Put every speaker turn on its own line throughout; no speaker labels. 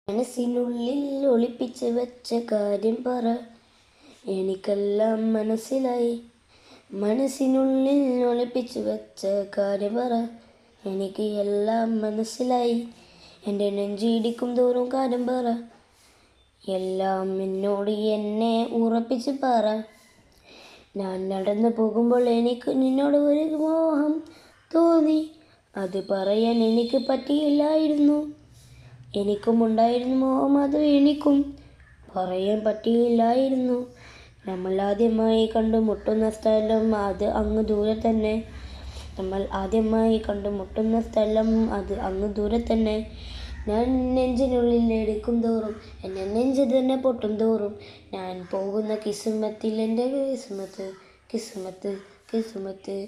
മനസ്സിനുള്ളിൽ ഒളിപ്പിച്ച് വെച്ച കാര്യം പറ, എനിക്കെല്ലാം മനസ്സിലായി. മനസ്സിനുള്ളിൽ ഒളിപ്പിച്ച് വെച്ച കാര്യം പറ, എനിക്ക് എല്ലാം മനസ്സിലായി. എൻ്റെ നെഞ്ചിടിക്കും തോറും കാര്യം പറ, എല്ലാം എന്നോട് എന്നെ ഉറപ്പിച്ച് പറ. ഞാൻ നടന്നു പോകുമ്പോൾ എനിക്ക് നിന്നോട് ഒരു മോഹം തോന്നി, അത് പറയാൻ എനിക്ക് പറ്റിയില്ലായിരുന്നു. എനിക്കും ഉണ്ടായിരുന്നു മോഹം, അത് എനിക്കും പറയാൻ പറ്റിയില്ലായിരുന്നു. നമ്മൾ ആദ്യമായി കണ്ടുമുട്ടുന്ന സ്ഥലം അത് അങ്ങ് ദൂരെ തന്നെ. നമ്മൾ ആദ്യമായി കണ്ടുമുട്ടുന്ന സ്ഥലം അത് അങ്ങ് ദൂരെ തന്നെ. ഞാൻ നെഞ്ചിനുള്ളിൽ എടുക്കും തോറും എൻ്റെ നെഞ്ച് തന്നെ പൊട്ടും തോറും ഞാൻ പോകുന്ന കിസ്മത്തിൽ എൻ്റെ കിസ്മത്ത് കിസ്മത്ത് കിസ്മത്ത്.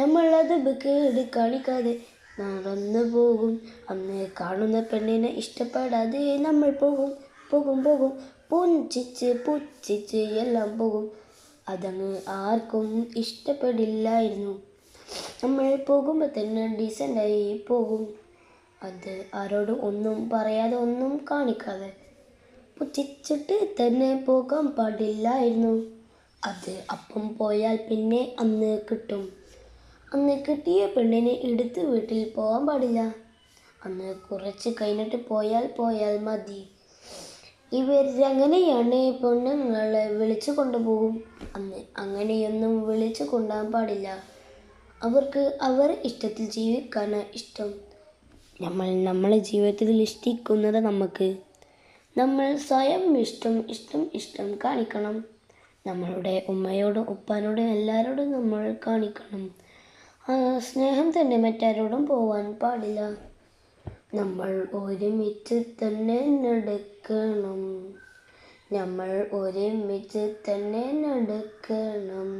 നമ്മളത് കേട് കാണിക്കാതെ നടന്നു പോകും. അന്ന് കാണുന്ന പെണ്ണിനെ ഇഷ്ടപ്പെടാതെ നമ്മൾ പോകും പോകും പോകും. പുഞ്ചിച്ച് പുച്ഛിച്ച് എല്ലാം പോകും. അതങ്ങ് ആർക്കും ഇഷ്ടപ്പെടില്ലായിരുന്നു. നമ്മൾ പോകുമ്പോൾ തന്നെ ഡീസൻ്റായി പോകും. അത് ആരോടും ഒന്നും പറയാതെ ഒന്നും കാണിക്കാതെ പുച്ഛിച്ചിട്ട് തന്നെ പോകാൻ പാടില്ലായിരുന്നു. അത് അപ്പം പോയാൽ പിന്നെ അന്ന് കിട്ടും. അന്ന് കിട്ടിയ പെണ്ണിനെ എടുത്ത് വീട്ടിൽ പോകാൻ പാടില്ല. അന്ന് കുറച്ച് കഴിഞ്ഞിട്ട് പോയാൽ മതി. ഇവരങ്ങനെയാണ് പെണ്ണുങ്ങളെ വിളിച്ചു കൊണ്ടുപോകും. അന്ന് അങ്ങനെയൊന്നും വിളിച്ചു കൊണ്ടുപോകാൻ പാടില്ല. അവർക്ക് അവരുടെ ഇഷ്ടത്തിൽ ജീവിക്കാനാണ് ഇഷ്ടം. നമ്മൾ നമ്മളെ ജീവിതത്തിൽ ഇഷ്ടിക്കുന്നത് നമ്മൾ സ്വയം ഇഷ്ടം കാണിക്കണം. നമ്മളുടെ ഉമ്മയോടും ഉപ്പാനോടും എല്ലാവരോടും നമ്മൾ കാണിക്കണം. സ്നേഹം തന്നെ മറ്റാരോടും പോവാൻ പാടില്ല. നമ്മൾ ഒരുമിച്ച് തന്നെ നടക്കണം. നമ്മൾ ഒരുമിച്ച് തന്നെ നടക്കണം.